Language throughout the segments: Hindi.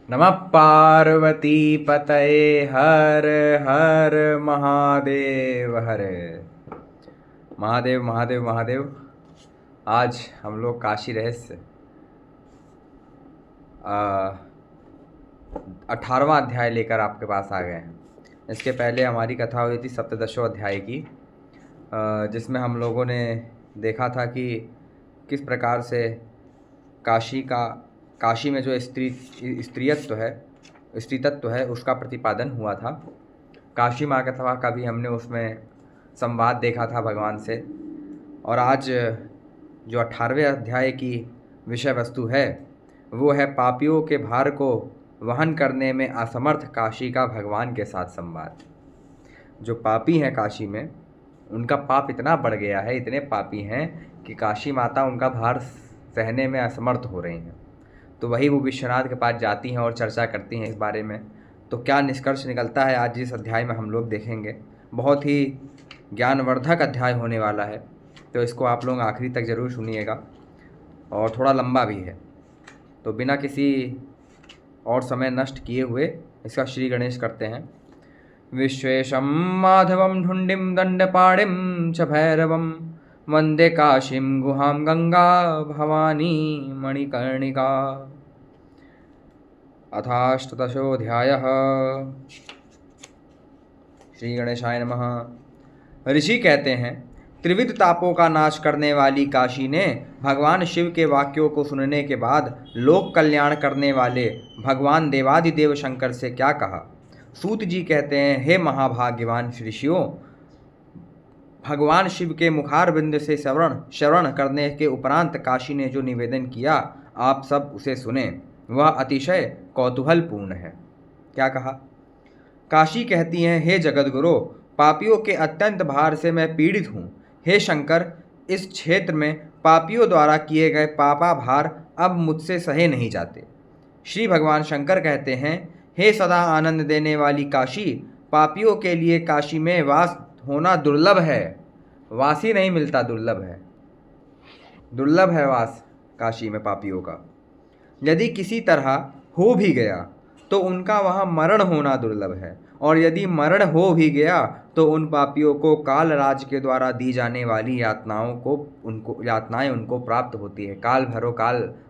नमः पार्वती पतये हर हर महादेव हर महादेव महादेव महादेव। आज हम लोग काशी रहस्य 18वां अध्याय लेकर आपके पास आ गए हैं। इसके पहले हमारी कथा हुई थी सप्तदशों अध्याय की, जिसमें हम लोगों ने देखा था कि किस प्रकार से काशी में जो स्त्रीतत्व है उसका प्रतिपादन हुआ था। काशी माँ कथा का भी हमने उसमें संवाद देखा था भगवान से। और आज जो 18वें अध्याय की विषय वस्तु है वो है पापियों के भार को वहन करने में असमर्थ काशी का भगवान के साथ संवाद। जो पापी हैं काशी में, उनका पाप इतना बढ़ गया है, इतने पापी हैं कि काशी माता उनका भार सहने में असमर्थ हो रही हैं। तो वही वो विश्वनाथ के पास जाती हैं और चर्चा करती हैं इस बारे में। तो क्या निष्कर्ष निकलता है आज इस अध्याय में हम लोग देखेंगे। बहुत ही ज्ञानवर्धक अध्याय होने वाला है, तो इसको आप लोग आखिरी तक ज़रूर सुनिएगा, और थोड़ा लंबा भी है। तो बिना किसी और समय नष्ट किए हुए इसका श्री गणेश करते हैं। विश्वेशं माधवं ढुंडिं दंडपाणिं च भैरवं वंदे काशीं गुहां गंगा भवानी मणिकर्णिका। अथाष्टदशोऽध्यायः। श्री गणेशाय नमः। ऋषि कहते हैं, त्रिविध तापों का नाश करने वाली काशी ने भगवान शिव के वाक्यों को सुनने के बाद लोक कल्याण करने वाले भगवान देवादिदेव शंकर से क्या कहा। सूत जी कहते हैं, हे महाभाग्यवान ऋषियों, भगवान शिव के मुखारविंद से श्रवण करने के उपरांत काशी ने जो निवेदन किया, आप सब उसे सुने। वह अतिशय कौतूहलपूर्ण है। क्या कहा। काशी कहती हैं, हे जगतगुरु, पापियों के अत्यंत भार से मैं पीड़ित हूँ। हे शंकर, इस क्षेत्र में पापियों द्वारा किए गए पापा भार अब मुझसे सहे नहीं जाते। श्री भगवान शंकर कहते हैं, हे सदा आनंद देने वाली काशी, पापियों के लिए काशी में वास होना दुर्लभ है। वास ही नहीं मिलता, दुर्लभ है वास काशी में पापियों का। यदि किसी तरह हो भी गया तो उनका वहाँ मरण होना दुर्लभ है, और यदि मरण हो भी गया तो उन पापियों को कालराज के द्वारा दी जाने वाली यातनाएं उनको प्राप्त होती है। काल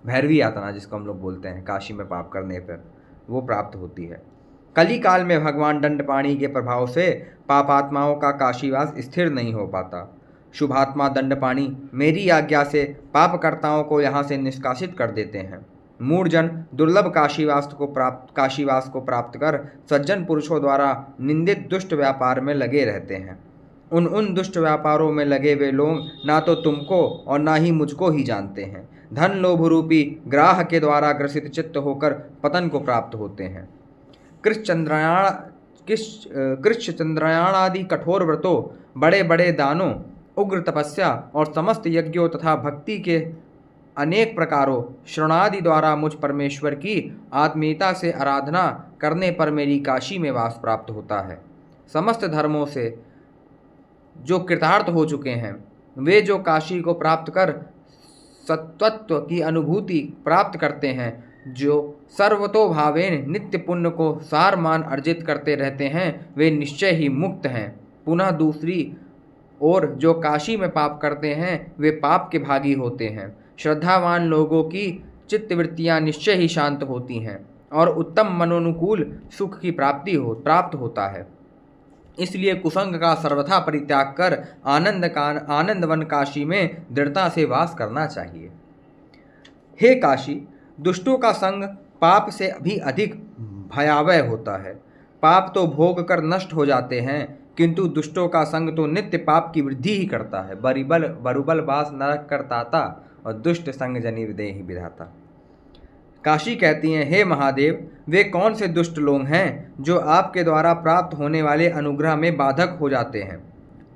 भैरवी यातना जिसको हम लोग बोलते हैं काशी में पाप करने पर, वो प्राप्त होती है। कली काल में भगवान दंडपाणि के प्रभाव से पापात्माओं का काशीवास स्थिर नहीं हो पाता। शुभात्मा दंडपाणि मेरी आज्ञा से पापकर्ताओं को यहाँ से निष्कासित कर देते हैं। मूढ़जन दुर्लभ काशीवास को प्राप्त कर सज्जन पुरुषों द्वारा निंदित दुष्ट व्यापार में लगे रहते हैं। उन दुष्ट व्यापारों में लगे वे लोग ना तो तुमको और ना ही मुझको ही जानते हैं। धन लोभ रूपी ग्राह के द्वारा ग्रसित चित्त होकर पतन को प्राप्त होते हैं। कृष्ण चंद्रयान आदि कठोर व्रतों, बड़े बड़े दानों, उग्र तपस्या और समस्त यज्ञों तथा भक्ति के अनेक प्रकारों श्रवणादि द्वारा मुझ परमेश्वर की आत्मीयता से आराधना करने पर मेरी काशी में वास प्राप्त होता है। समस्त धर्मों से जो कृतार्थ हो चुके हैं, वे जो काशी को प्राप्त कर सत्वत्व की अनुभूति प्राप्त करते हैं, जो सर्वतोभावेन नित्य पुण्य को सार मान अर्जित करते रहते हैं, वे निश्चय ही मुक्त हैं। पुनः दूसरी ओर जो काशी में पाप करते हैं, वे पाप के भागी होते हैं। श्रद्धावान लोगों की चित्तवृत्तियाँ निश्चय ही शांत होती हैं और उत्तम मनोनुकूल सुख की प्राप्त होता है। इसलिए कुसंग का सर्वथा परित्याग कर आनंदवन काशी में दृढ़ता से वास करना चाहिए। हे काशी, दुष्टों का संग पाप से भी अधिक भयावह होता है। पाप तो भोग कर नष्ट हो जाते हैं, किंतु दुष्टों का संग तो नित्य पाप की वृद्धि ही करता है। बरुबल बास नरक करताता और दुष्ट संग जनी विदेहि विधाता। काशी कहती हैं, हे महादेव, वे कौन से दुष्ट लोग हैं जो आपके द्वारा प्राप्त होने वाले अनुग्रह में बाधक हो जाते हैं,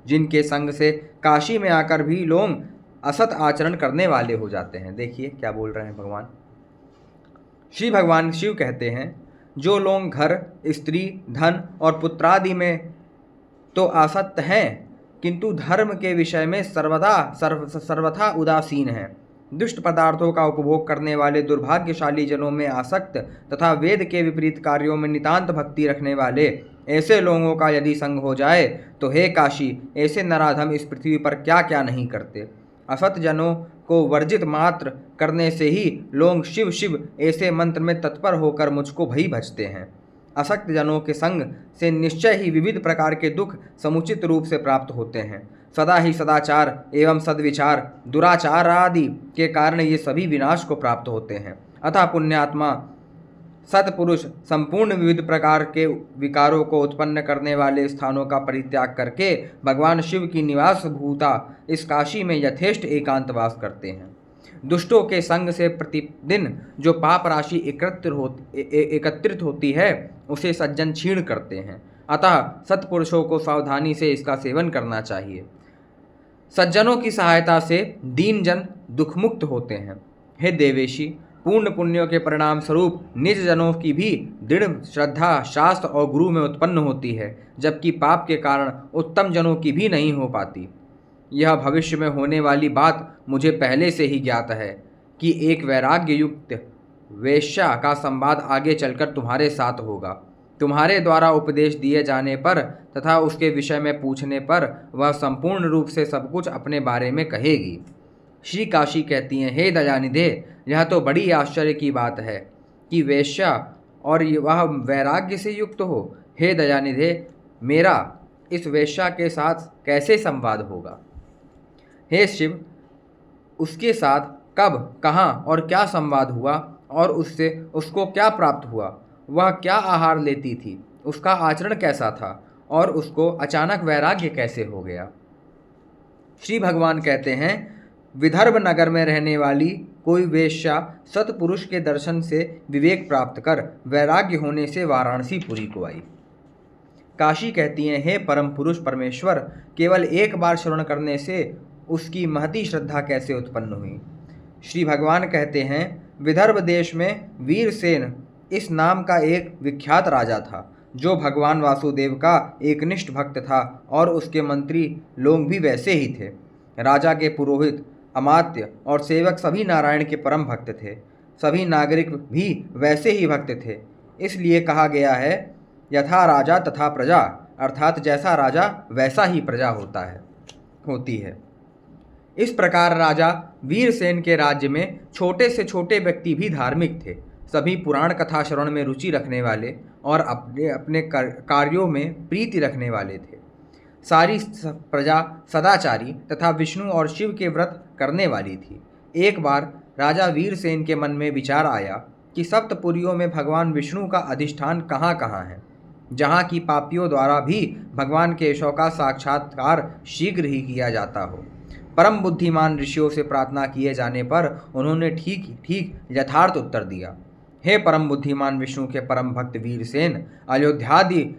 जिनके संग से काशी में आकर भी लोग असत आचरण करने वाले हो जाते हैं। देखिए क्या बोल रहे हैं भगवान। श्री भगवान शिव कहते हैं, जो लोग घर, स्त्री, धन और पुत्रादि में तो आसक्त हैं, किंतु धर्म के विषय में सर्वथा उदासीन हैं, दुष्ट पदार्थों का उपभोग करने वाले दुर्भाग्यशाली जनों में आसक्त तथा वेद के विपरीत कार्यों में नितांत भक्ति रखने वाले ऐसे लोगों का यदि संग हो जाए तो हे काशी, ऐसे नराधम इस पृथ्वी पर क्या क्या नहीं करते। असत जनों को वर्जित मात्र करने से ही लोग शिव शिव ऐसे मंत्र में तत्पर होकर मुझको भई भजते हैं। असक्त जनों के संग से निश्चय ही विविध प्रकार के दुख समुचित रूप से प्राप्त होते हैं। सदा ही सदाचार एवं सद्विचार दुराचार आदि के कारण ये सभी विनाश को प्राप्त होते हैं। अतः पुण्यात्मा सत्पुरुष संपूर्ण विविध प्रकार के विकारों को उत्पन्न करने वाले स्थानों का परित्याग करके भगवान शिव की निवास भूता इस काशी में यथेष्ट एकांतवास करते हैं। दुष्टों के संग से प्रतिदिन जो पाप राशि एकत्रित होती है उसे सज्जन क्षीण करते हैं। अतः सत्पुरुषों को सावधानी से इसका सेवन करना चाहिए। सज्जनों की सहायता से दीन जन दुखमुक्त होते हैं। हे देवेशी, पूर्ण पुण्यों के परिणाम स्वरूप निज जनों की भी दृढ़ श्रद्धा शास्त्र और गुरु में उत्पन्न होती है, जबकि पाप के कारण उत्तम जनों की भी नहीं हो पाती। यह भविष्य में होने वाली बात मुझे पहले से ही ज्ञात है कि एक वैराग्य युक्त वेश्या का संवाद आगे चलकर तुम्हारे साथ होगा। तुम्हारे द्वारा उपदेश दिए जाने पर तथा उसके विषय में पूछने पर वह संपूर्ण रूप से सब कुछ अपने बारे में कहेगी। श्री काशी कहती हैं, हे दयानिधे, यह तो बड़ी आश्चर्य की बात है कि वेश्या और वह वैराग्य से युक्त हो। हे दयानिधे, मेरा इस वेश्या के साथ कैसे संवाद होगा? हे शिव, उसके साथ कब, कहाँ और क्या संवाद हुआ और उससे उसको क्या प्राप्त हुआ? वह क्या आहार लेती थी? उसका आचरण कैसा था और उसको अचानक वैराग्य कैसे हो गया? श्री भगवान कहते हैं, विदर्भ नगर में रहने वाली कोई वेश्या सतपुरुष के दर्शन से विवेक प्राप्त कर वैराग्य होने से वाराणसीपुरी को आई। काशी कहती हैं, हे परम पुरुष परमेश्वर, केवल एक बार श्रवण करने से उसकी महती श्रद्धा कैसे उत्पन्न हुई? श्री भगवान कहते हैं, विदर्भ देश में वीरसेन इस नाम का एक विख्यात राजा था, जो भगवान वासुदेव का एकनिष्ठ भक्त था और उसके मंत्री लोग भी वैसे ही थे। राजा के पुरोहित, अमात्य और सेवक सभी नारायण के परम भक्त थे। सभी नागरिक भी वैसे ही भक्त थे। इसलिए कहा गया है, यथा राजा तथा प्रजा, अर्थात जैसा राजा वैसा ही प्रजा होती है। इस प्रकार राजा वीरसेन के राज्य में छोटे से छोटे व्यक्ति भी धार्मिक थे। सभी पुराण कथा श्रवण में रुचि रखने वाले और अपने अपने कार्यों में प्रीति रखने वाले थे। सारी प्रजा सदाचारी तथा विष्णु और शिव के व्रत करने वाली थी। एक बार राजा वीरसेन के मन में विचार आया कि सप्तपुरियों में भगवान विष्णु का अधिष्ठान कहाँ कहाँ है, जहाँ की पापियों द्वारा भी भगवान केशव का साक्षात्कार शीघ्र ही किया जाता हो। परम बुद्धिमान ऋषियों से प्रार्थना किए जाने पर उन्होंने ठीक ठीक यथार्थ उत्तर दिया। हे परम बुद्धिमान विष्णु के परम भक्त वीरसेन, अयोध्यादि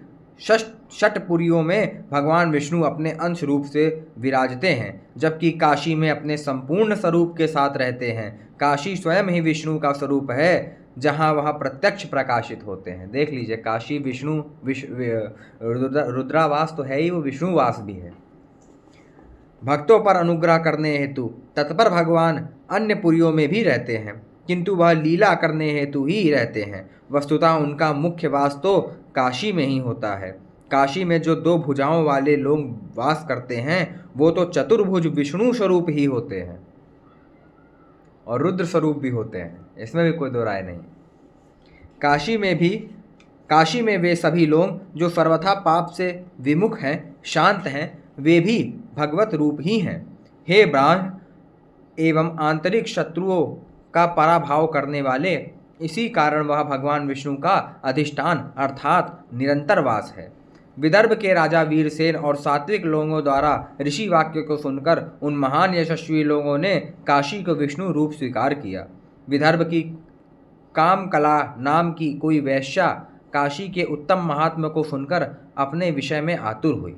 षटपुरियों में भगवान विष्णु अपने अंश रूप से विराजते हैं, जबकि काशी में अपने संपूर्ण स्वरूप के साथ रहते हैं। काशी स्वयं ही विष्णु का स्वरूप है, जहाँ वह प्रत्यक्ष प्रकाशित होते हैं। देख लीजिए, काशी विष्णु रुद्रावास तो है ही, वो विष्णुवास भी है। भक्तों पर अनुग्रह करने हेतु तत्पर भगवान अन्य पुरियों में भी रहते हैं, किंतु वह लीला करने हेतु ही रहते हैं। वस्तुतः उनका मुख्य वास तो काशी में ही होता है। काशी में जो दो भुजाओं वाले लोग वास करते हैं वो तो चतुर्भुज विष्णु स्वरूप ही होते हैं और रुद्र स्वरूप भी होते हैं, इसमें भी कोई दो राय नहीं। काशी में वे सभी लोग जो सर्वथा पाप से विमुख हैं, शांत हैं, वे भी भगवत रूप ही हैं। हे ब्राह्मण एवं आंतरिक शत्रुओं का पराभव करने वाले, इसी कारण वह भगवान विष्णु का अधिष्ठान अर्थात निरंतर वास है। विदर्भ के राजा वीरसेन और सात्विक लोगों द्वारा ऋषि वाक्य को सुनकर उन महान यशस्वी लोगों ने काशी को विष्णु रूप स्वीकार किया। विदर्भ की कामकला नाम की कोई वैश्या काशी के उत्तम महात्म्य को सुनकर अपने विषय में आतुर हुई।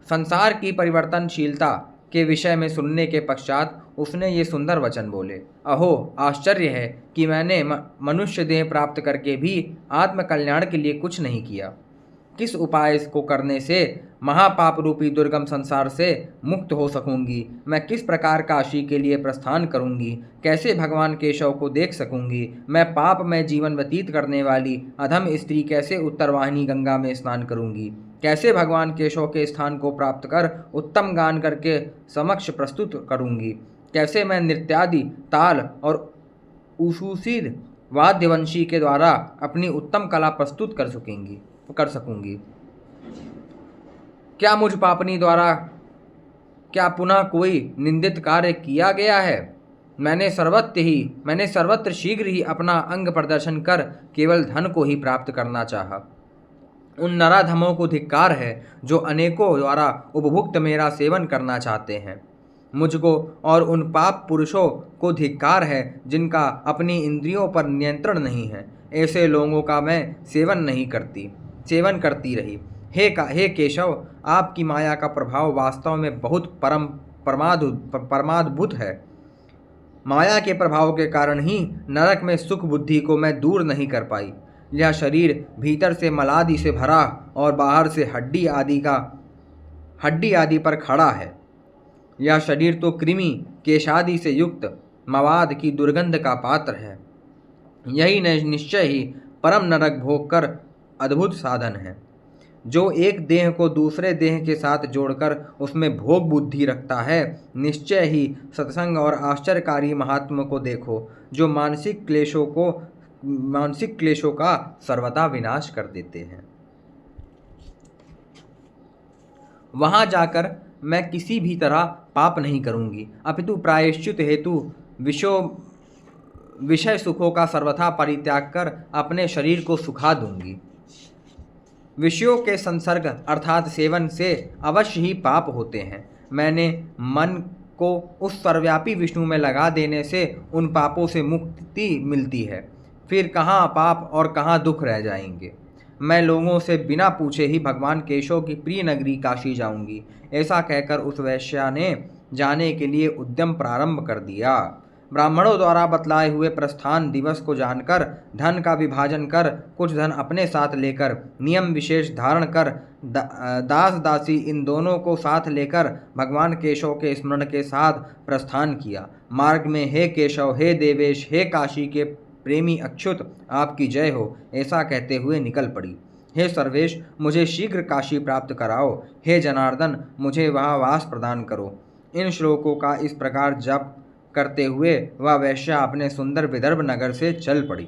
संसार की परिवर्तनशीलता के विषय में सुनने के पश्चात उसने ये सुंदर वचन बोले, अहो आश्चर्य है कि मैंने मनुष्य देह प्राप्त करके भी आत्मकल्याण के लिए कुछ नहीं किया। किस उपाय को करने से महापाप रूपी दुर्गम संसार से मुक्त हो सकूंगी, मैं किस प्रकार काशी के लिए प्रस्थान करूंगी, कैसे भगवान केशव को देख सकूंगी, मैं पाप में जीवन व्यतीत करने वाली अधम स्त्री कैसे उत्तरवाहिनी गंगा में स्नान करूंगी, कैसे भगवान केशव के स्थान को प्राप्त कर उत्तम गान करके समक्ष प्रस्तुत करूंगी, कैसे मैं नृत्यादि ताल और उषूषित वाद्यवंशी के द्वारा अपनी उत्तम कला प्रस्तुत कर सकूंगी। क्या मुझ पापनी द्वारा क्या पुनः कोई निंदित कार्य किया गया है? मैंने सर्वत्र शीघ्र ही अपना अंग प्रदर्शन कर केवल धन को ही प्राप्त करना चाहा। उन नराधमों को धिक्कार है जो अनेकों द्वारा उपभुक्त मेरा सेवन करना चाहते हैं। मुझको और उन पाप पुरुषों को धिक्कार है जिनका अपनी इंद्रियों पर नियंत्रण नहीं है। ऐसे लोगों का मैं सेवन करती रही। हे केशव, आपकी माया का प्रभाव वास्तव में बहुत परमाद्भुत है। माया के प्रभाव के कारण ही नरक में सुख बुद्धि को मैं दूर नहीं कर पाई। यह शरीर भीतर से मलादि से भरा और बाहर से हड्डी आदि पर खड़ा है। यह शरीर तो कृमि केशादि से युक्त मवाद की दुर्गंध का पात्र है। यही निश्चय ही परम नरक भोग कर अद्भुत साधन है। जो एक देह को दूसरे देह के साथ जोड़कर उसमें भोग बुद्धि रखता है, निश्चय ही सत्संग और आश्चर्यकारी महात्मा को देखो, जो मानसिक क्लेशों का सर्वथा विनाश कर देते हैं। वहां जाकर मैं किसी भी तरह पाप नहीं करूंगी, अपितु प्रायश्चित हेतु विषय सुखों का सर्वथा परित्याग कर अपने शरीर को सुखा दूंगी। विषयों के संसर्ग अर्थात सेवन से अवश्य ही पाप होते हैं। मैंने मन को उस सर्वव्यापी विष्णु में लगा देने से उन पापों से मुक्ति मिलती है। फिर कहाँ पाप और कहाँ दुख रह जाएंगे। मैं लोगों से बिना पूछे ही भगवान केशव की प्रिय नगरी काशी जाऊंगी। ऐसा कहकर उस वैश्या ने जाने के लिए उद्यम प्रारंभ कर दिया। ब्राह्मणों द्वारा बतलाए हुए प्रस्थान दिवस को जानकर धन का विभाजन कर कुछ धन अपने साथ लेकर नियम विशेष धारण कर दास दासी इन दोनों को साथ लेकर भगवान केशव के स्मरण के साथ प्रस्थान किया। मार्ग में हे केशव, हे देवेश, हे काशी के प्रेमी अच्युत, आपकी जय हो, ऐसा कहते हुए निकल पड़ी। हे सर्वेश, मुझे शीघ्र काशी प्राप्त कराओ। हे जनार्दन, मुझे वहाँ वास प्रदान करो। इन श्लोकों का इस प्रकार जप करते हुए वह वैश्या अपने सुंदर विदर्भ नगर से चल पड़ी।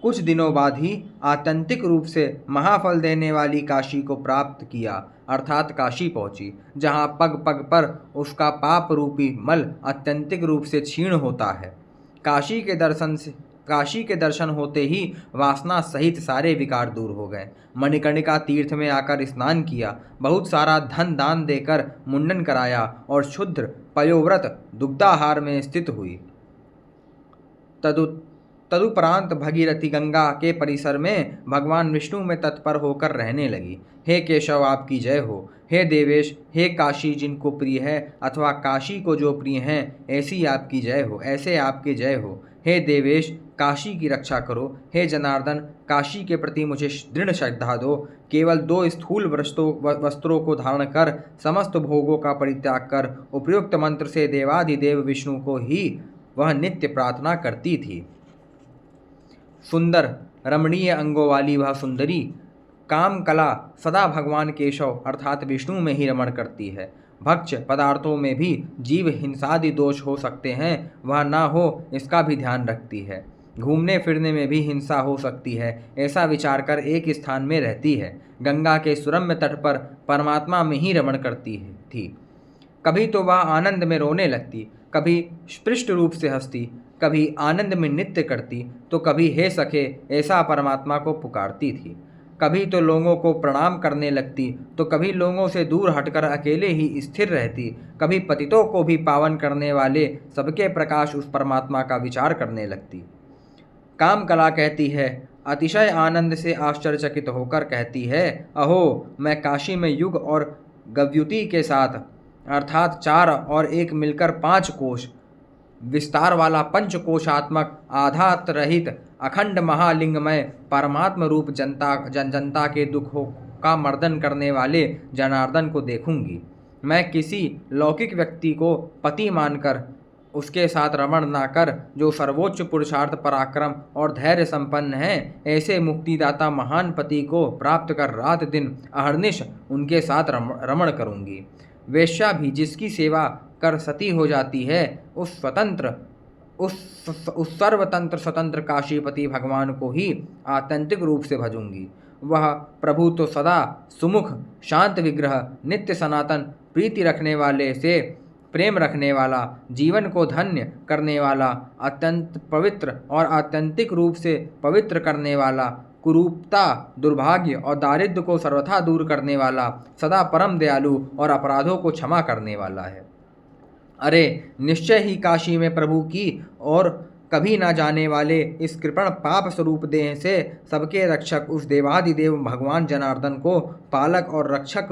कुछ दिनों बाद ही आत्यंतिक रूप से महाफल देने वाली काशी को प्राप्त किया, अर्थात काशी पहुंची, जहां पग पग पर उसका पाप रूपी मल आत्यंतिक रूप से क्षीण होता है। काशी के दर्शन होते ही वासना सहित सारे विकार दूर हो गए। मणिकर्णिका तीर्थ में आकर स्नान किया, बहुत सारा धन दान देकर मुंडन कराया और शुद्ध पयोव्रत दुग्धाहार में स्थित हुई। तदुपरांत भगीरथी गंगा के परिसर में भगवान विष्णु में तत्पर होकर रहने लगी। हे केशव, आपकी जय हो। हे देवेश, हे काशी जिनको प्रिय है अथवा काशी को जो प्रिय हैं, ऐसी आपकी जय हो, ऐसे आपकी जय हो। हे देवेश, काशी की रक्षा करो। हे जनार्दन, काशी के प्रति मुझे दृढ़ श्रद्धा दो। केवल 2 स्थूल वस्त्रों को धारण कर समस्त भोगों का परित्याग कर उपयुक्त मंत्र से देवाधिदेव विष्णु को ही वह नित्य प्रार्थना करती थी। सुंदर रमणीय अंगों वाली वह सुंदरी काम कला सदा भगवान केशव अर्थात विष्णु में ही रमण करती है। भक्ष्य पदार्थों में भी जीव हिंसादि दोष हो सकते हैं, वह ना हो इसका भी ध्यान रखती है। घूमने फिरने में भी हिंसा हो सकती है, ऐसा विचार कर एक स्थान में रहती है। गंगा के सुरम्य तट पर परमात्मा में ही रमण करती थी। कभी तो वह आनंद में रोने लगती, कभी स्पृष्ट रूप से हंसती, कभी आनंद में नृत्य करती, तो कभी हे सखे ऐसा परमात्मा को पुकारती थी। कभी तो लोगों को प्रणाम करने लगती, तो कभी लोगों से दूर हटकर अकेले ही स्थिर रहती, कभी पतितों को भी पावन करने वाले सबके प्रकाश उस परमात्मा का विचार करने लगती। काम कला कहती है, अतिशय आनंद से आश्चर्यचकित होकर कहती है, अहो, मैं काशी में युग और गव्युति के साथ अर्थात 4 और 1 मिलकर 5 कोश विस्तार वाला पंचकोशात्मक आधात रहित अखंड महालिंगमय परमात्म रूप जनता के दुखों का मर्दन करने वाले जनार्दन को देखूंगी। मैं किसी लौकिक व्यक्ति को पति मानकर उसके साथ रमण ना कर, जो सर्वोच्च पुरुषार्थ, पराक्रम और धैर्य संपन्न है, ऐसे मुक्तिदाता महान पति को प्राप्त कर रात दिन अहर्निश उनके साथ रमण करूंगी। वेश्या भी जिसकी सेवा कर सती हो जाती है, उस सर्वतंत्र स्वतंत्र काशीपति भगवान को ही आत्यंतिक रूप से भजूंगी। वह प्रभु तो सदा सुमुख, शांत विग्रह, नित्य सनातन प्रीति रखने वाले से प्रेम रखने वाला, जीवन को धन्य करने वाला, अत्यंत पवित्र और आत्यंतिक रूप से पवित्र करने वाला, कुरूपता, दुर्भाग्य और दारिद्र्य को सर्वथा दूर करने वाला, सदा परम दयालु और अपराधों को क्षमा करने वाला है। अरे निश्चय ही काशी में प्रभु की और कभी ना जाने वाले इस कृपण पाप स्वरूप देह से सबके रक्षक उस देवादिदेव भगवान जनार्दन को पालक और रक्षक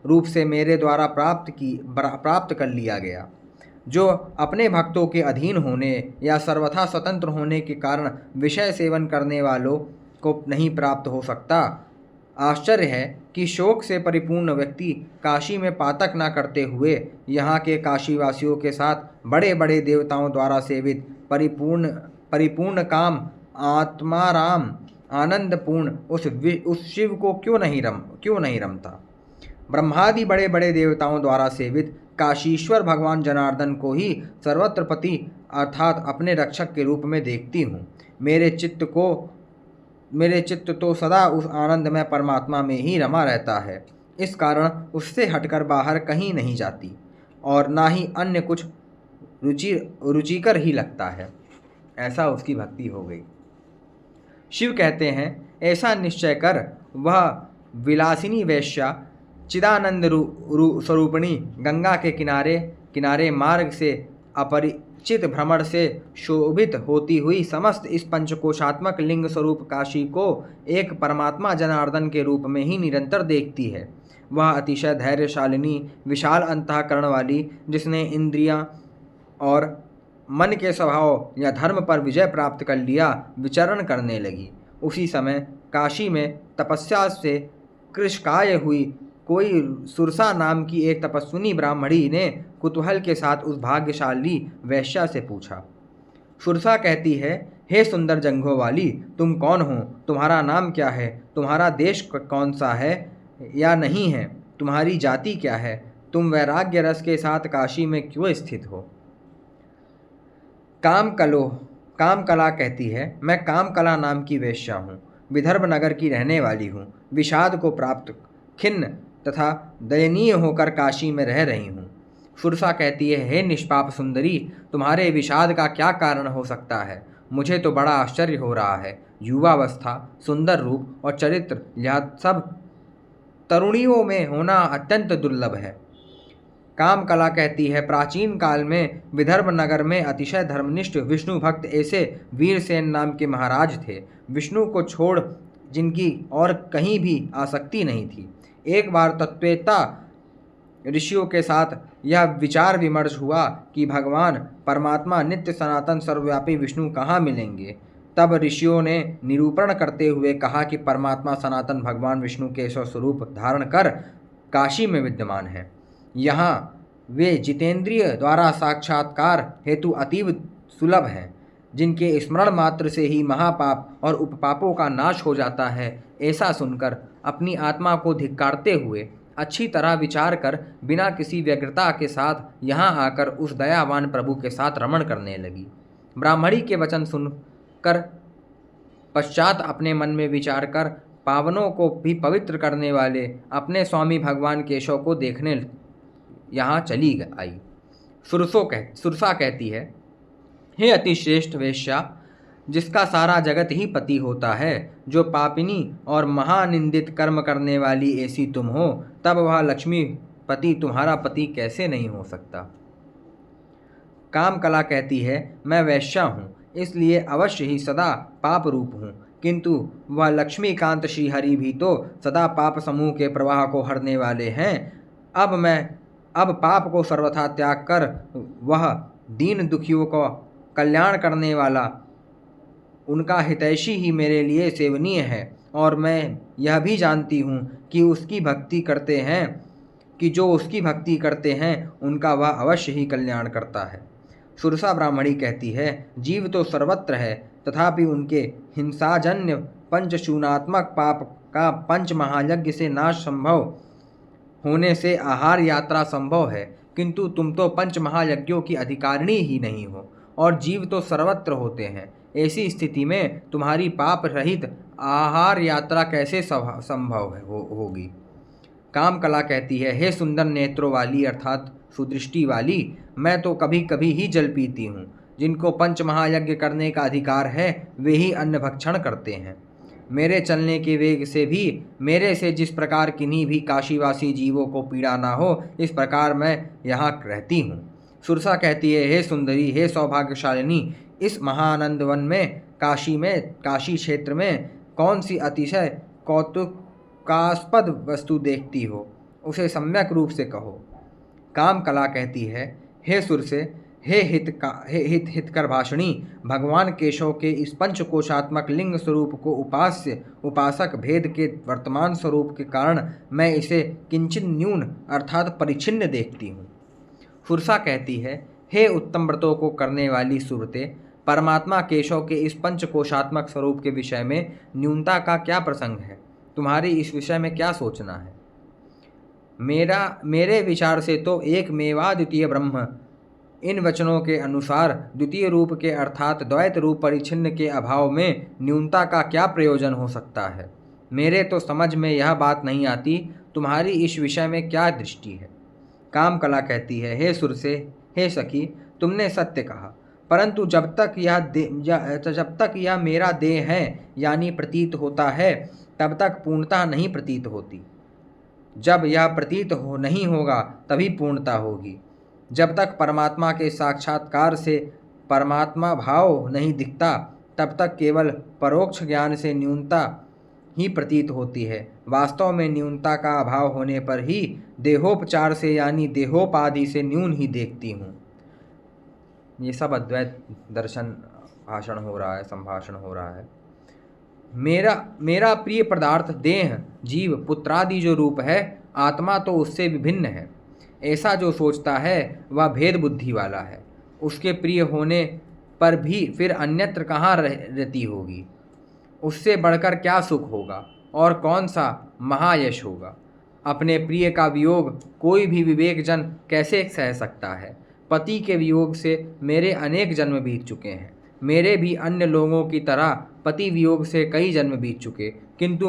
रूप से मेरे द्वारा प्राप्त कर लिया गया, जो अपने भक्तों के अधीन होने या सर्वथा स्वतंत्र होने के कारण विषय सेवन करने वालों को नहीं प्राप्त हो सकता। आश्चर्य है कि शोक से परिपूर्ण व्यक्ति काशी में पातक न करते हुए यहाँ के काशीवासियों के साथ बड़े बड़े देवताओं द्वारा सेवित परिपूर्ण काम आत्माराम आनंदपूर्ण उस शिव को क्यों नहीं रमता। ब्रह्मादि बड़े बड़े देवताओं द्वारा सेवित काशीश्वर भगवान जनार्दन को ही सर्वत्र पति अर्थात अपने रक्षक के रूप में देखती हूँ। मेरे चित्त तो सदा उस आनंदमय परमात्मा में ही रमा रहता है। इस कारण उससे हटकर बाहर कहीं नहीं जाती और ना ही अन्य कुछ रुचिकर ही लगता है। ऐसा उसकी भक्ति हो गई। शिव कहते हैं, ऐसा निश्चय कर वह विलासिनी वेश्या चिदानंद स्वरूपिणी गंगा के किनारे मार्ग से अपरिचित भ्रमण से शोभित होती हुई समस्त इस पंचकोशात्मक लिंग स्वरूप काशी को एक परमात्मा जनार्दन के रूप में ही निरंतर देखती है। वह अतिशय धैर्यशालिनी, विशाल अंतःकरण वाली, जिसने इंद्रियां और मन के स्वभाव या धर्म पर विजय प्राप्त कर लिया, विचरण करने लगी। उसी समय काशी में तपस्या से कृशकाय हुई कोई सुरसा नाम की एक तपस्विनी ब्राह्मणी ने कुतूहल के साथ उस भाग्यशाली वैश्या से पूछा। सुरसा कहती है, हे सुंदर जंघों वाली, तुम कौन हो? तुम्हारा नाम क्या है? तुम्हारा देश कौन सा है या नहीं है? तुम्हारी जाति क्या है? तुम वैराग्य रस के साथ काशी में क्यों स्थित हो? कामकला कहती है, मैं कामकला नाम की वेश्या हूँ, विदर्भ नगर की रहने वाली हूँ, विषाद को प्राप्त खिन्न तथा दयनीय होकर काशी में रह रही हूँ। सुरसा कहती है, हे निष्पाप सुंदरी, तुम्हारे विषाद का क्या कारण हो सकता है? मुझे तो बड़ा आश्चर्य हो रहा है। युवावस्था, सुंदर रूप और चरित्र, यह सब तरुणियों में होना अत्यंत दुर्लभ है। कामकला कहती है, प्राचीन काल में विदर्भ नगर में अतिशय धर्मनिष्ठ विष्णु भक्त ऐसे वीरसेन नाम के महाराज थे, विष्णु को छोड़ जिनकी और कहीं भी आसक्ति नहीं थी। एक बार तत्वेता ऋषियों के साथ यह विचार विमर्श हुआ कि भगवान परमात्मा नित्य सनातन सर्वव्यापी विष्णु कहाँ मिलेंगे। तब ऋषियों ने निरूपण करते हुए कहा कि परमात्मा सनातन भगवान विष्णु के स्वरूप धारण कर काशी में विद्यमान है। यहाँ वे जितेंद्रिय द्वारा साक्षात्कार हेतु अतीव सुलभ हैं, जिनके स्मरण मात्र से ही महापाप और उपपापों का नाश हो जाता है। ऐसा सुनकर अपनी आत्मा को धिक्कारते हुए अच्छी तरह विचार कर बिना किसी व्यग्रता के साथ यहाँ आकर उस दयावान प्रभु के साथ रमण करने लगी। ब्राह्मणी के वचन सुनकर पश्चात अपने मन में विचार कर पावनों को भी पवित्र करने वाले अपने भगवान केशव को देखने यहाँ चली आई। सुरसा कहती है, हे अतिश्रेष्ठ वेश्या, जिसका सारा जगत ही पति होता है, जो पापिनी और महानिंदित कर्म करने वाली ऐसी तुम हो, तब वह लक्ष्मीपति तुम्हारा पति कैसे नहीं हो सकता। कामकला कहती है, मैं वैश्या हूँ, इसलिए अवश्य ही सदा पाप रूप हूँ, किंतु वह लक्ष्मीकांत श्रीहरि भी तो सदा पाप समूह के प्रवाह को हरने वाले हैं। अब पाप को सर्वथा त्याग कर वह दीन दुखियों को कल्याण करने वाला, उनका हितैषी ही मेरे लिए सेवनीय है। और मैं यह भी जानती हूँ कि जो उसकी भक्ति करते हैं उनका वह अवश्य ही कल्याण करता है। सुरसा ब्राह्मणी कहती है, जीव तो सर्वत्र है, तथापि उनके हिंसाजन्य पंचशूनात्मक पाप का पंच महायज्ञ से नाश संभव होने से आहार यात्रा संभव है, किंतु तुम तो पंच महायज्ञों की अधिकारिणी ही नहीं हो और जीव तो सर्वत्र होते हैं। ऐसी स्थिति में तुम्हारी पाप रहित आहार यात्रा कैसे संभव होगी। काम कला कहती है, हे सुंदर नेत्रों वाली अर्थात सुदृष्टि वाली, मैं तो कभी कभी ही जल पीती हूँ। जिनको पंच महायज्ञ करने का अधिकार है वे ही अन्न भक्षण करते हैं। मेरे चलने के वेग से भी मेरे से जिस प्रकार किन्हीं भी काशीवासी जीवों को पीड़ा ना हो, इस प्रकार मैं यहाँ रहती हूँ। सुरसा कहती है, हे सुंदरी, हे सौभाग्यशालिनी, इस महानंद वन में काशी क्षेत्र में कौन सी अतिशय कौतुकास्पद वस्तु देखती हो, उसे सम्यक रूप से कहो। काम कला कहती है, हे सुरसे, हे हितकर भाषणी, भगवान केशव के इस पंचकोशात्मक लिंग स्वरूप को उपासक भेद के वर्तमान स्वरूप के कारण मैं इसे किंचित न्यून अर्थात परिच्छिन्न देखती हूँ। सुरसा कहती है, हे उत्तम व्रतों को करने वाली सुरते, परमात्मा केशव के इस पंचकोशात्मक स्वरूप के विषय में न्यूनता का क्या प्रसंग है। तुम्हारी इस विषय में क्या सोचना है। मेरे विचार से तो एक मेवा द्वितीय ब्रह्म, इन वचनों के अनुसार द्वितीय रूप के अर्थात द्वैत रूप परिच्छिन्न के अभाव में न्यूनता का क्या प्रयोजन हो सकता है। मेरे तो समझ में यह बात नहीं आती, तुम्हारी इस विषय में क्या दृष्टि है। काम कला कहती है, हे सुरसे, हे सखी, तुमने सत्य कहा, परंतु जब तक यह मेरा देह है यानी प्रतीत होता है, तब तक पूर्णता नहीं प्रतीत होती। जब यह प्रतीत नहीं होगा तभी पूर्णता होगी। जब तक परमात्मा के साक्षात्कार से परमात्मा भाव नहीं दिखता, तब तक केवल परोक्ष ज्ञान से न्यूनता ही प्रतीत होती है। वास्तव में न्यूनता का अभाव होने पर ही देहोपचार से यानी देहोपाधि से न्यून ही देखती हूँ। ये सब अद्वैत दर्शन भाषण हो रहा है, संभाषण हो रहा है। मेरा प्रिय पदार्थ देह, जीव, पुत्रादि जो रूप है, आत्मा तो उससे विभिन्न है। ऐसा जो सोचता है वह भेद बुद्धि वाला है। उसके प्रिय होने पर भी फिर अन्यत्र कहाँ रहती होगी। उससे बढ़कर क्या सुख होगा और कौन सा महायश होगा। अपने प्रिय का वियोग कोई भी विवेकजन कैसे सह सकता है। पति के वियोग से मेरे अनेक जन्म बीत चुके हैं। मेरे भी अन्य लोगों की तरह पति वियोग से कई जन्म बीत चुके, किंतु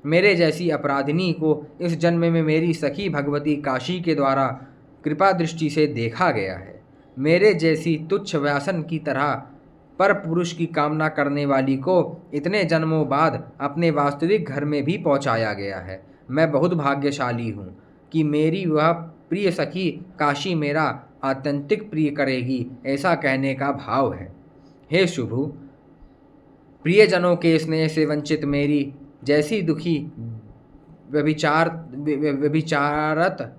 मेरे जैसी अपराधिनी को इस जन्म में मेरी सखी भगवती काशी के द्वारा कृपा दृष्टि से देखा गया है। मेरे जैसी तुच्छ व्यासन की तरह पर पुरुष की कामना करने वाली को इतने जन्मों बाद अपने वास्तविक घर में भी पहुंचाया गया है। मैं बहुत भाग्यशाली हूँ कि मेरी वह प्रिय सखी काशी मेरा आत्यंतिक प्रिय करेगी, ऐसा कहने का भाव है। हे शुभु, प्रियजनों के स्नेह से वंचित मेरी जैसी दुखी व्यभिचाररत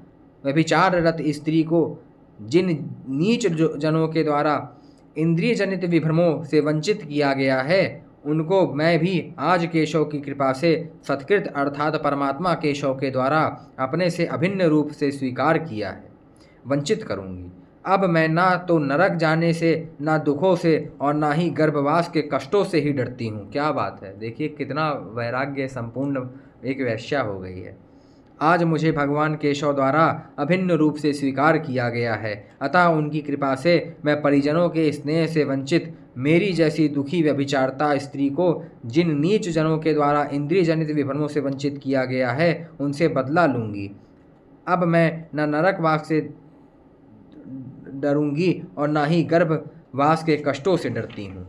स्त्री को जिन नीच जनों के द्वारा इंद्रिय जनित विभ्रमों से वंचित किया गया है, उनको मैं भी आज केशव की कृपा से सत्कृत अर्थात परमात्मा केशव के द्वारा अपने से अभिन्न रूप से स्वीकार किया है, वंचित करूँगी। अब मैं ना तो नरक जाने से, ना दुखों से और ना ही गर्भवास के कष्टों से ही डरती हूँ। क्या बात है, देखिए कितना वैराग्य संपूर्ण एक वैश्या हो गई है। आज मुझे भगवान केशव द्वारा अभिन्न रूप से स्वीकार किया गया है, अतः उनकी कृपा से मैं परिजनों के स्नेह से वंचित मेरी जैसी दुखी व्यभिचारता स्त्री को जिन नीच जनों के द्वारा इंद्रिय जनित विभ्रमों से वंचित किया गया है, उनसे बदला लूँगी। अब मैं न नरकवास से डरूंगी और ना ही गर्भवास के कष्टों से डरती हूँ।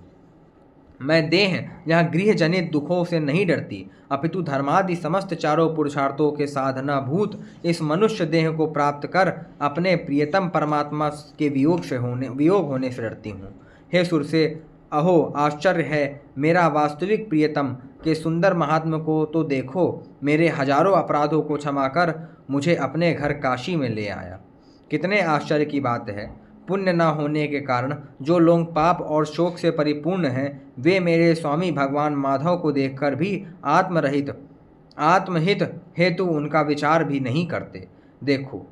मैं देह यहाँ गृह जनित दुखों से नहीं डरती, अपितु धर्मादि समस्त चारों पुरुषार्थों के साधना भूत इस मनुष्य देह को प्राप्त कर अपने प्रियतम परमात्मा के वियोग होने से डरती हूँ। हे सुरसे, अहो आश्चर्य है, मेरा वास्तविक प्रियतम के सुंदर महात्मा को तो देखो। मेरे हजारों अपराधों को क्षमा कर मुझे अपने घर काशी में ले आया। कितने आश्चर्य की बात है। पुण्य न होने के कारण जो लोग पाप और शोक से परिपूर्ण हैं, वे मेरे स्वामी भगवान माधव को देखकर भी आत्महित हेतु उनका विचार भी नहीं करते। देखो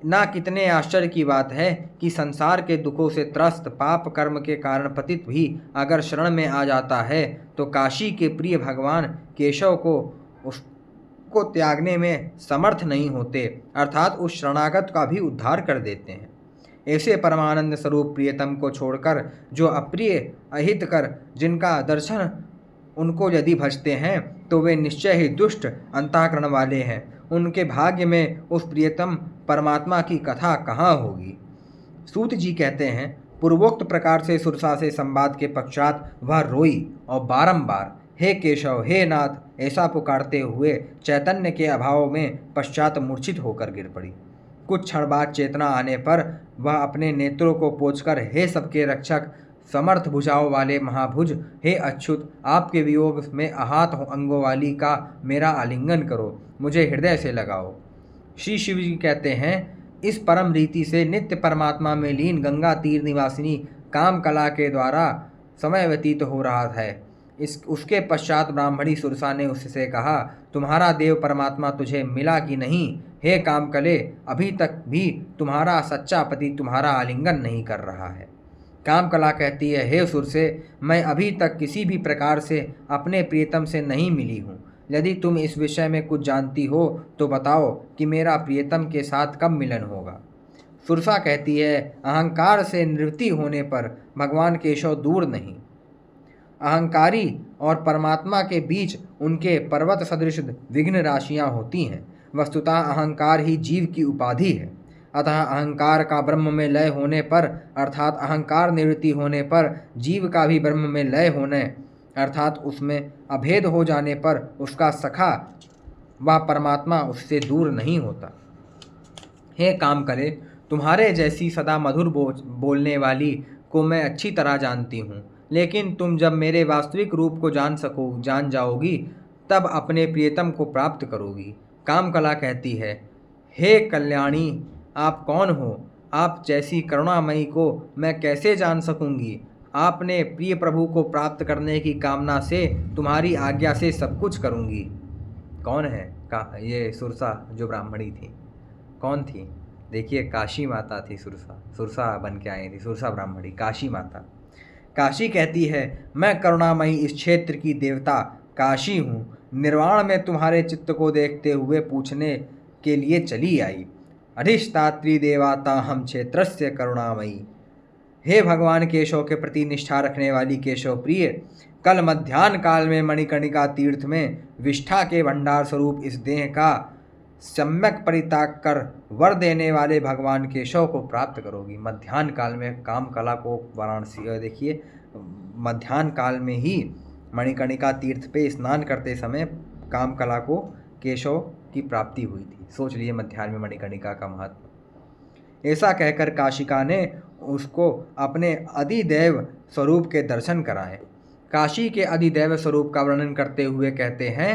ना कितने आश्चर्य की बात है कि संसार के दुखों से त्रस्त पाप कर्म के कारण पतित भी अगर शरण में आ जाता है तो काशी के प्रिय भगवान केशव को उसको त्यागने में समर्थ नहीं होते, अर्थात उस शरणागत का भी उद्धार कर देते हैं। ऐसे परमानंद स्वरूप प्रियतम को छोड़कर जो अप्रिय अहितकर जिनका दर्शन उनको यदि भजते हैं तो वे निश्चय ही दुष्ट अंतःकरण वाले हैं। उनके भाग्य में उस प्रियतम परमात्मा की कथा कहाँ होगी। सूत जी कहते हैं, पूर्वोक्त प्रकार से सुरसा से संवाद के पश्चात वह रोई और बारंबार हे केशव हे नाथ ऐसा पुकारते हुए चैतन्य के अभाव में पश्चात मूर्छित होकर गिर पड़ी। कुछ क्षण बाद चेतना आने पर वह अपने नेत्रों को पोंछकर हे सबके रक्षक समर्थ भुजाओं वाले महाभुज, हे अच्युत आपके वियोग में आहत अंगों वाली का मेरा आलिंगन करो, मुझे हृदय से लगाओ। श्री शिव जी कहते हैं, इस परम रीति से नित्य परमात्मा में लीन गंगा तीर निवासिनी काम कला के द्वारा समय व्यतीत हो रहा है। उसके पश्चात ब्राह्मणी सुरसा ने उससे कहा, तुम्हारा देव परमात्मा तुझे मिला कि नहीं? हे कामकले, अभी तक भी तुम्हारा सच्चा पति तुम्हारा आलिंगन नहीं कर रहा है। कामकला कहती है, हे सुरसे, मैं अभी तक किसी भी प्रकार से अपने प्रियतम से नहीं मिली हूँ। यदि तुम इस विषय में कुछ जानती हो तो बताओ कि मेरा प्रियतम के साथ कब मिलन होगा। सुरसा कहती है, अहंकार से निवृत्ति होने पर भगवान केशव दूर नहीं। अहंकारी और परमात्मा के बीच उनके पर्वत सदृश विघ्न राशियाँ होती हैं। वस्तुतः अहंकार ही जीव की उपाधि है। अतः अहंकार का ब्रह्म में लय होने पर अर्थात अहंकार निवृत्ति होने पर जीव का भी ब्रह्म में लय होने अर्थात उसमें अभेद हो जाने पर उसका सखा वह परमात्मा उससे दूर नहीं होता। हे काम करे, तुम्हारे जैसी सदा मधुर बोलने वाली को मैं अच्छी तरह जानती हूँ, लेकिन तुम जब मेरे वास्तविक रूप को जान जाओगी तब अपने प्रियतम को प्राप्त करोगी। कामकला कहती है, हे कल्याणी, आप कौन हो? आप जैसी करुणामयी को मैं कैसे जान सकूंगी? आपने प्रिय प्रभु को प्राप्त करने की कामना से तुम्हारी आज्ञा से सब कुछ करूंगी। कौन है ये सुरसा जो ब्राह्मणी थी? कौन थी? देखिए, काशी माता थी सुरसा बन के आई थी, सुरसा ब्राह्मणी काशी माता। काशी कहती है, मैं करुणामयी इस क्षेत्र की देवता काशी हूँ। निर्वाण में तुम्हारे चित्त को देखते हुए पूछने के लिए चली आई। अधिष्ठात्री देवाता हम क्षेत्रस्य करुणामयी। हे भगवान केशव के प्रति निष्ठा रखने वाली केशव प्रिय, कल मध्याह्न काल में मणिकर्णिका तीर्थ में विष्ठा के भंडार स्वरूप इस देह का सम्यक परित्याग कर वर देने वाले भगवान केशव को प्राप्त करोगी। मध्याह्न काल में काम कला को वाराणसी, देखिए मध्याह्न काल में ही मणिकर्णिका तीर्थ पे स्नान करते समय काम कला को केशव की प्राप्ति हुई थी। सोच लिए मध्याह्न में मणिकर्णिका का महत्व। ऐसा कहकर काशिका ने उसको अपने अधिदैव स्वरूप के दर्शन कराए। काशी के अधिदैव स्वरूप का वर्णन करते हुए कहते हैं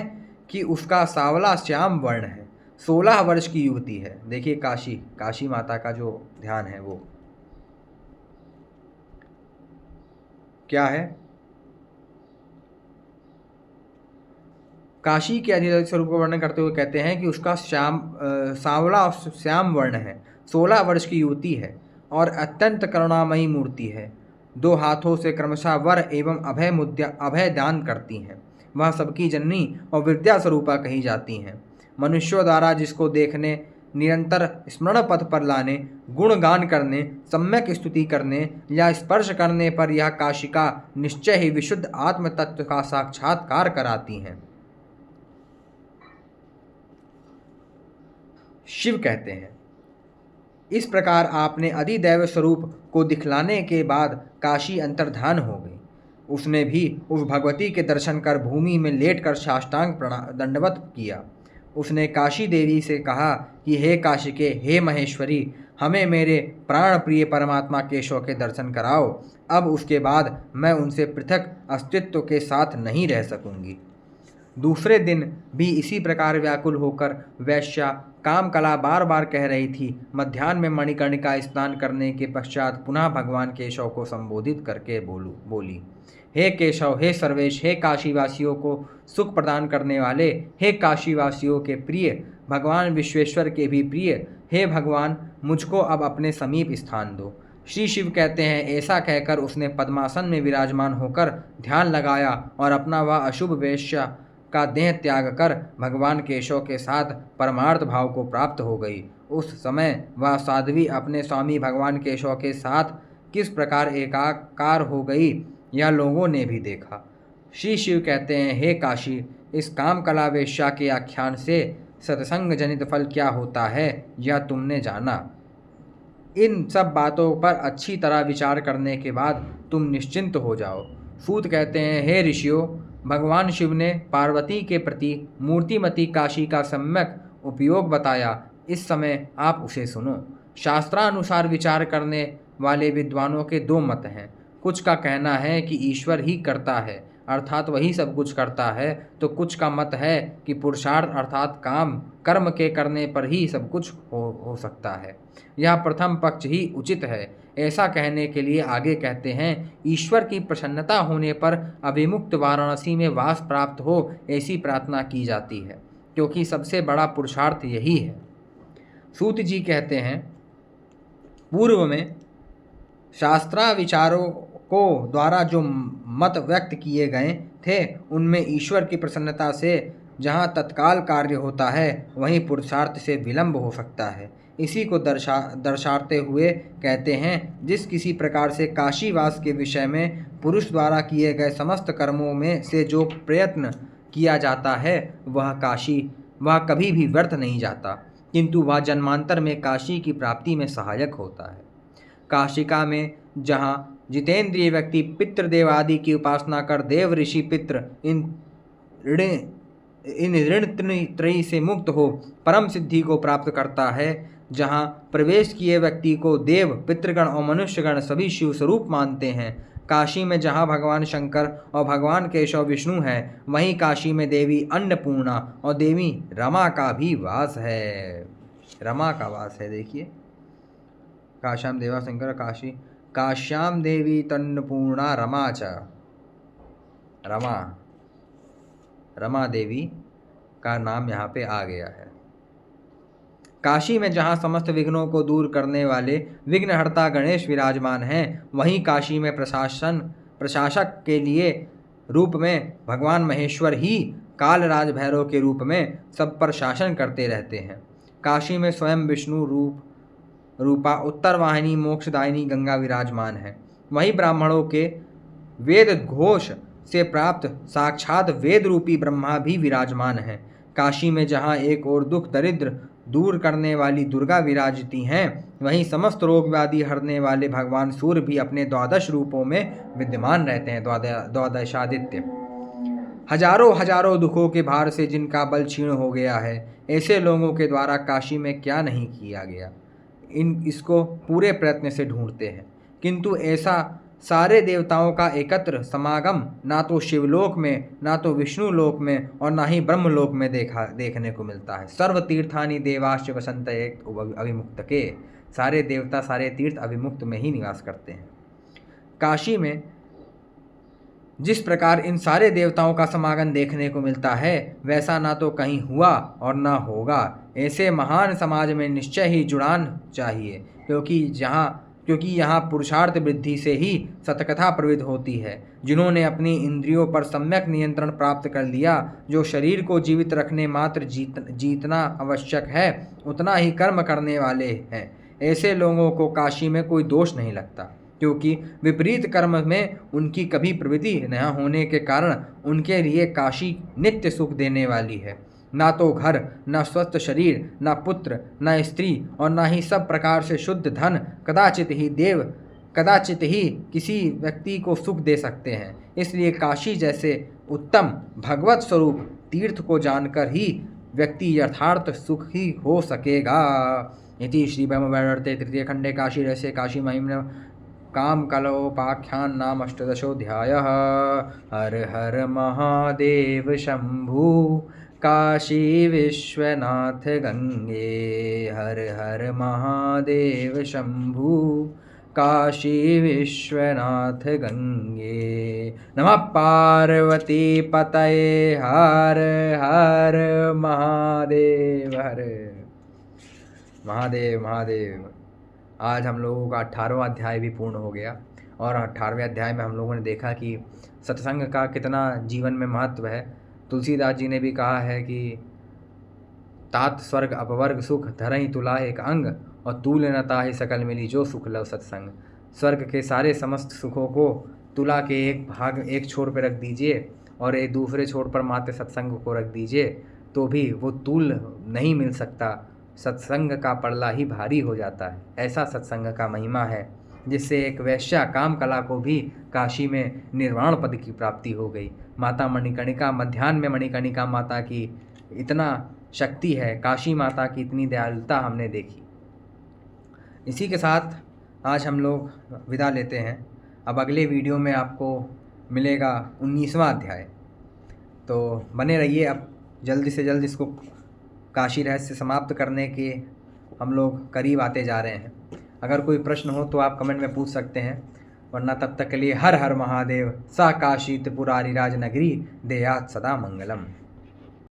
कि उसका सावला श्याम वर्ण है, 16 वर्ष की युवती है। देखिए काशी माता का जो ध्यान है वो क्या है। काशी के अधिदैव स्वरूप का वर्णन करते हुए कहते हैं कि उसका सावला श्याम वर्ण है, 16 वर्ष की युवती है और अत्यंत करुणामयी मूर्ति है। 2 हाथों से क्रमशः वर एवं अभय दान करती हैं। वह सबकी जननी और विद्या स्वरूपा कही जाती हैं। मनुष्यों द्वारा जिसको देखने, निरंतर स्मरण पथ पर लाने, गुणगान करने, सम्यक स्तुति करने या स्पर्श करने पर यह काशिका निश्चय ही विशुद्ध आत्म तत्व का साक्षात्कार कराती हैं। शिव कहते हैं, इस प्रकार आपने अधिदैव स्वरूप को दिखलाने के बाद काशी अंतर्धान हो गई। उसने भी उस भगवती के दर्शन कर भूमि में लेटकर साष्टांग दंडवत किया। उसने काशी देवी से कहा कि हे काशिके, हे महेश्वरी, हमें मेरे प्राण प्रिय परमात्मा केशव के दर्शन कराओ। अब उसके बाद मैं उनसे पृथक अस्तित्व के साथ नहीं रह सकूंगी। दूसरे दिन भी इसी प्रकार व्याकुल होकर वैश्या कामकला बार बार कह रही थी। मध्याह्न में मणिकर्णिका स्नान करने के पश्चात पुनः भगवान केशव को संबोधित करके बोली, हे केशव, हे सर्वेश, हे काशीवासियों को सुख प्रदान करने वाले, हे काशीवासियों के प्रिय, भगवान विश्वेश्वर के भी प्रिय, हे भगवान, मुझको अब अपने समीप स्थान दो। श्री शिव कहते हैं, ऐसा कहकर उसने पद्मासन में विराजमान होकर ध्यान लगाया और अपना वह अशुभ वेश्या का देह त्याग कर भगवान केशव के साथ परमार्थ भाव को प्राप्त हो गई। उस समय वह साध्वी अपने स्वामी भगवान केशव के साथ किस प्रकार एकाकार हो गई, यह लोगों ने भी देखा। श्री शिव कहते हैं, हे काशी, इस काम कला वेश्या के आख्यान से सत्संग जनित फल क्या होता है, यह तुमने जाना। इन सब बातों पर अच्छी तरह विचार करने के बाद तुम निश्चिंत हो जाओ। सूत कहते हैं, हे ऋषियों, भगवान शिव ने पार्वती के प्रति मूर्तिमती काशी का सम्यक उपयोग बताया। इस समय आप उसे सुनो। शास्त्रानुसार विचार करने वाले विद्वानों के दो मत हैं। कुछ का कहना है कि ईश्वर ही करता है, अर्थात वही सब कुछ करता है, तो कुछ का मत है कि पुरुषार्थ अर्थात काम कर्म के करने पर ही सब कुछ हो सकता है। यह प्रथम पक्ष ही उचित है। ऐसा कहने के लिए आगे कहते हैं, ईश्वर की प्रसन्नता होने पर अभिमुक्त वाराणसी में वास प्राप्त हो, ऐसी प्रार्थना की जाती है, क्योंकि सबसे बड़ा पुरुषार्थ यही है। सूत जी कहते हैं, पूर्व में शास्त्राविचारों को द्वारा जो मत व्यक्त किए गए थे, उनमें ईश्वर की प्रसन्नता से जहाँ तत्काल कार्य होता है, वहीं पुरुषार्थ से विलंब हो सकता है। इसी को दर्शाते हुए कहते हैं, जिस किसी प्रकार से काशीवास के विषय में पुरुष द्वारा किए गए समस्त कर्मों में से जो प्रयत्न किया जाता है, वह कभी भी व्यर्थ नहीं जाता, किंतु वह जन्मांतर में काशी की प्राप्ति में सहायक होता है। काशिका में जहाँ जितेंद्रिय व्यक्ति पितृदेव आदि की उपासना कर देव ऋषि पितृ इन ऋण त्रयी से मुक्त हो परम सिद्धि को प्राप्त करता है, जहाँ प्रवेश किए व्यक्ति को देव पितृगण और मनुष्यगण सभी शिव स्वरूप मानते हैं। काशी में जहाँ भगवान शंकर और भगवान केशव विष्णु हैं, वहीं काशी में देवी अन्नपूर्णा और देवी रमा का भी वास है। रमा का वास है। देखिए, काश्याम देवा शंकर काशी काश्याम देवी तन्नपूर्णा रमा च, रमा देवी का नाम यहाँ पे आ गया है। काशी में जहाँ समस्त विघ्नों को दूर करने वाले विघ्नहर्ता गणेश विराजमान हैं, वहीं काशी में प्रशासक के लिए रूप में भगवान महेश्वर ही कालराज भैरव के रूप में सब पर शासन करते रहते हैं। काशी में स्वयं विष्णु रूपा उत्तर वाहिनी मोक्षदायिनी गंगा विराजमान है। वहीं ब्राह्मणों के वेद घोष से प्राप्त साक्षात वेद रूपी ब्रह्मा भी विराजमान हैं। काशी में जहाँ एक और दुख दरिद्र दूर करने वाली दुर्गा विराजती हैं, वहीं समस्त रोग व्याधि हरने वाले भगवान सूर्य भी अपने 12 रूपों में विद्यमान रहते हैं। द्वादशादित्य हजारों दुखों के भार से जिनका बल क्षीण हो गया है, ऐसे लोगों के द्वारा काशी में क्या नहीं किया गया, इसको पूरे प्रयत्न से ढूंढते हैं, किंतु ऐसा सारे देवताओं का एकत्र समागम ना तो शिवलोक में, ना तो विष्णु लोक में और ना ही ब्रह्मलोक में देखने को मिलता है। सर्व तीर्थानि देवाश्च वसंत एक अभिमुक्त के, सारे देवता सारे तीर्थ अभिमुक्त में ही निवास करते हैं। काशी में जिस प्रकार इन सारे देवताओं का समागम देखने को मिलता है, वैसा ना तो कहीं हुआ और ना होगा। ऐसे महान समाज में निश्चय ही जुड़ान चाहिए, क्योंकि यहाँ पुरुषार्थ वृद्धि से ही सतकथा प्रवृत्त होती है। जिन्होंने अपनी इंद्रियों पर सम्यक नियंत्रण प्राप्त कर लिया, जो शरीर को जीवित रखने मात्र जीतना आवश्यक है, उतना ही कर्म करने वाले हैं, ऐसे लोगों को काशी में कोई दोष नहीं लगता, क्योंकि विपरीत कर्म में उनकी कभी प्रवृत्ति न होने के कारण उनके लिए काशी नित्य सुख देने वाली है। ना तो घर, ना स्वस्थ शरीर, ना पुत्र, ना स्त्री और ना ही सब प्रकार से शुद्ध धन कदाचित ही किसी व्यक्ति को सुख दे सकते हैं। इसलिए काशी जैसे उत्तम भगवत स्वरूप तीर्थ को जानकर ही व्यक्ति यथार्थ सुखी हो सकेगा। इति श्री ब्रह्मवैवर्ते तृतीय खंडे काशी रहस्य काशी महिम्न काम कलोपाख्यान नाम अष्टादशोऽध्यायः। हर हर महादेव शंभु काशी विश्वनाथ गंगे, हर हर महादेव शंभु काशी विश्वनाथ गंगे। नमः पार्वती पतये हर हर महादेव हर महादेव महादेव। आज हम लोगों का 18वां अध्याय भी पूर्ण हो गया और 18वें अध्याय में हम लोगों ने देखा कि सत्संग का कितना जीवन में महत्व है। तुलसीदास जी ने भी कहा है कि तात स्वर्ग अपवर्ग सुख धरई तुला एक अंग और तूल न ताहि सकल मिली जो सुख लव सत्संग। स्वर्ग के सारे समस्त सुखों को तुला के एक भाग एक छोर पर रख दीजिए और एक दूसरे छोर पर मात्र सत्संग को रख दीजिए तो भी वो तूल नहीं मिल सकता। सत्संग का पड़ला ही भारी हो जाता है। ऐसा सत्संग का महिमा है जिससे एक वैश्या काम कला को भी काशी में निर्वाण पद की प्राप्ति हो गई। माता मणिकर्णिका मध्याह्न में मणिकर्णिका माता की इतना शक्ति है, काशी माता की इतनी दयालुता हमने देखी। इसी के साथ आज हम लोग विदा लेते हैं। अब अगले वीडियो में आपको मिलेगा 19वां अध्याय, तो बने रहिए। अब जल्दी से जल्द इसको काशी रहस्य समाप्त करने के हम लोग करीब आते जा रहे हैं। अगर कोई प्रश्न हो तो आप कमेंट में पूछ सकते हैं, वरना तब तक के लिए हर हर महादेव। सा काशी त्रिपुरारी राज नगरी देयात सदा मंगलम।